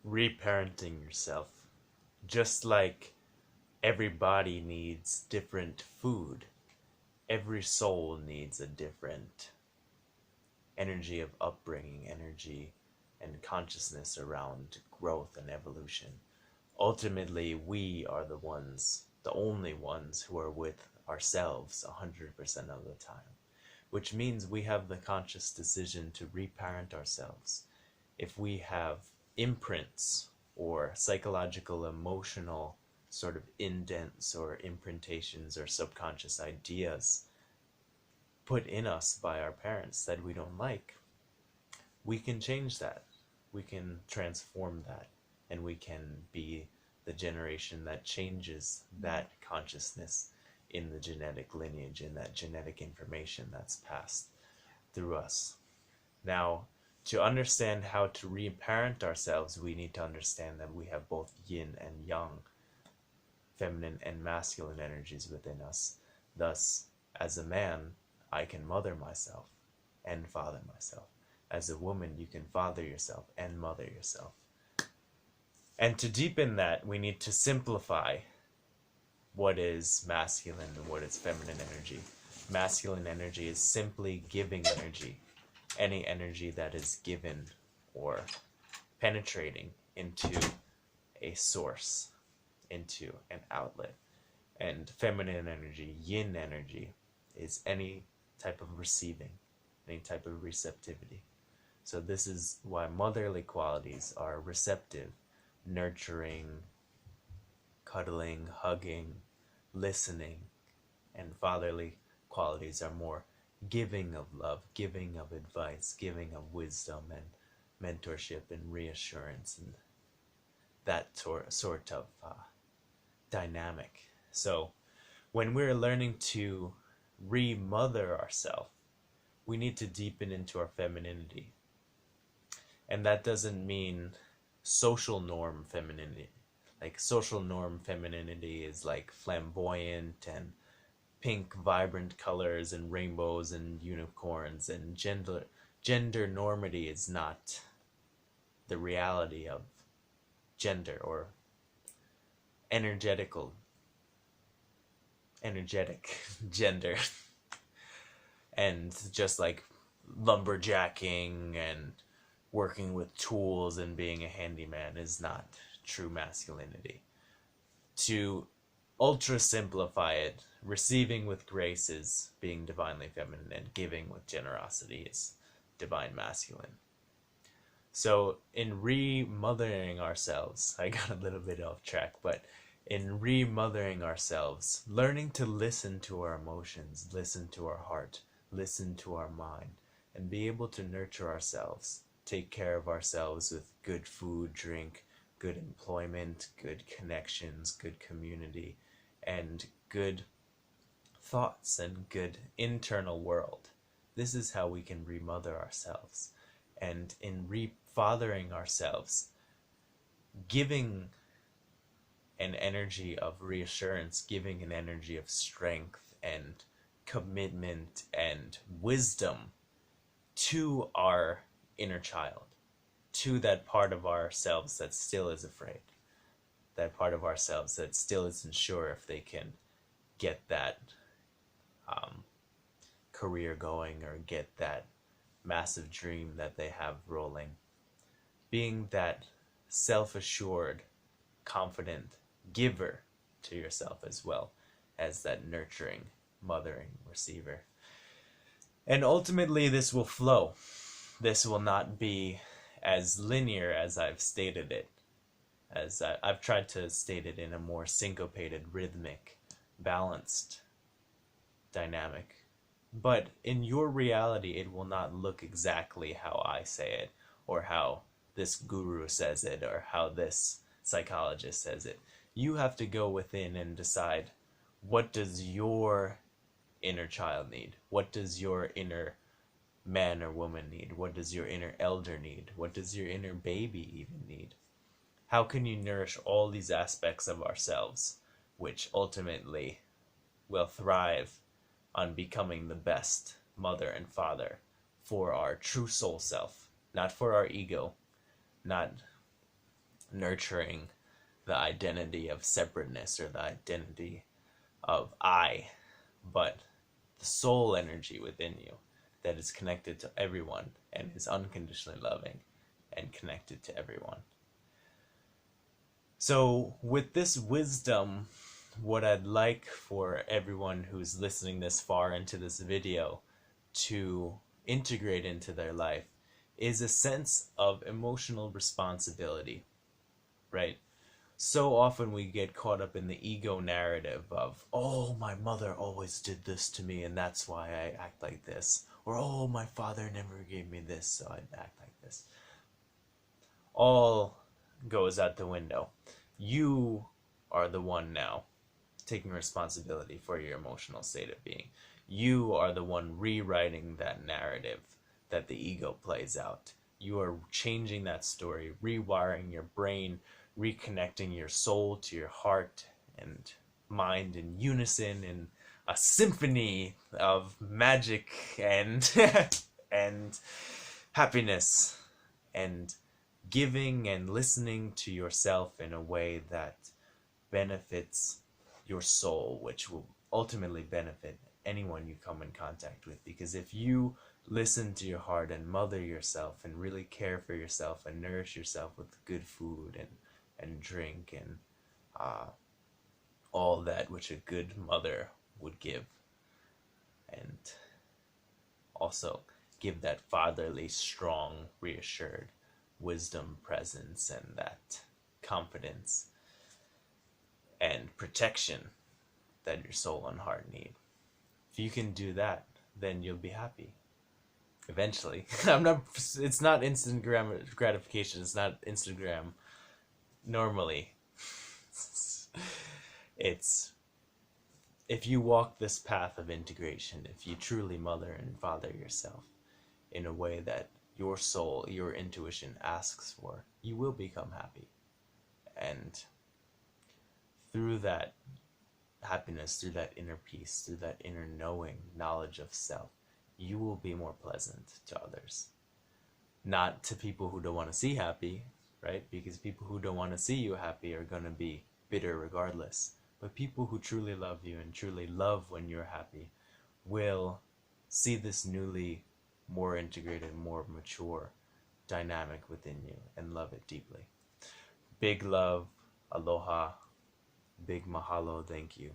Reparenting yourself. Just like every body needs different food, every soul needs a different energy of upbringing, energy and consciousness around growth and evolution. Ultimately, we are the ones, the only ones who are with ourselves 100% of the time, which means we have the conscious decision to reparent ourselves. If we have imprints or psychological, emotional sort of indents or imprintations or subconscious ideas put in us by our parents that we don't like, we can change that. We can transform that, and we can be the generation that changes that consciousness in the genetic lineage, in that genetic information that's passed through us. Now, to understand how to reparent ourselves, we need to understand that we have both yin and yang, feminine and masculine energies within us. Thus, as a man, I can mother myself and father myself. As a woman, you can father yourself and mother yourself. And to deepen that, we need to simplify what is masculine and what is feminine energy. Masculine energy is simply giving energy. Any energy that is given or penetrating into a source, into an outlet. And feminine energy, yin energy, is any type of receiving, any type of receptivity. So this is why motherly qualities are receptive, nurturing, cuddling, hugging, listening, and fatherly qualities are more giving of love, giving of advice, giving of wisdom and mentorship and reassurance and that sort of dynamic. So when we're learning to remother ourselves, we need to deepen into our femininity. And that doesn't mean social norm femininity. Like social norm femininity is like flamboyant and pink vibrant colors and rainbows and unicorns, and gender normity is not the reality of gender or energetic gender. And just like lumberjacking and working with tools and being a handyman is not true masculinity. To ultra simplify it, receiving with grace is being divinely feminine, and giving with generosity is divine masculine. So in remothering ourselves, I got a little bit off track, but in remothering ourselves, learning to listen to our emotions, listen to our heart, listen to our mind, and be able to nurture ourselves, take care of ourselves with good food, drink, good employment, good connections, good community, and good thoughts and good internal world. This is how we can remother ourselves. And in refathering ourselves, giving an energy of reassurance, giving an energy of strength and commitment and wisdom to our inner child, to that part of ourselves that still is afraid, that part of ourselves that still isn't sure if they can get that career going or get that massive dream that they have rolling. Being that self-assured, confident giver to yourself as well as that nurturing, mothering receiver. And ultimately this will flow. This will not be as linear as I've stated it, as I've tried to state it in a more syncopated, rhythmic, balanced dynamic. But in your reality, it will not look exactly how I say it, or how this guru says it, or how this psychologist says it. You have to go within and decide, what does your inner child need? What does your inner man or woman need? What does your inner elder need? What does your inner baby even need? How can you nourish all these aspects of ourselves, which ultimately will thrive on becoming the best mother and father for our true soul self, not for our ego, not nurturing the identity of separateness or the identity of I, but the soul energy within you that is connected to everyone and is unconditionally loving and connected to everyone. So with this wisdom, what I'd like for everyone who's listening this far into this video to integrate into their life is a sense of emotional responsibility, right? So often we get caught up in the ego narrative of, oh, my mother always did this to me and that's why I act like this. Or, oh, my father never gave me this, so I act like this. All goes out the window. You are the one now taking responsibility for your emotional state of being. You are the one rewriting that narrative that the ego plays out. You are changing that story, rewiring your brain, reconnecting your soul to your heart and mind in unison in a symphony of magic and and happiness, and giving and listening to yourself in a way that benefits your soul, which will ultimately benefit anyone you come in contact with. Because if you listen to your heart and mother yourself and really care for yourself and nourish yourself with good food and drink and all that which a good mother would give, and also give that fatherly, strong, reassured wisdom, presence, and that confidence and protection that your soul and heart need. If you can do that, then you'll be happy. Eventually. It's not instant gratification. It's not Instagram normally. It's, if you walk this path of integration, if you truly mother and father yourself in a way that your soul, your intuition asks for, you will become happy. And through that happiness, through that inner peace, through that inner knowing, knowledge of self, you will be more pleasant to others. Not to people who don't want to see happy, right? Because people who don't want to see you happy are going to be bitter regardless. But people who truly love you and truly love when you're happy will see this newly more integrated, more mature dynamic within you and love it deeply. Big love, aloha, big mahalo, thank you.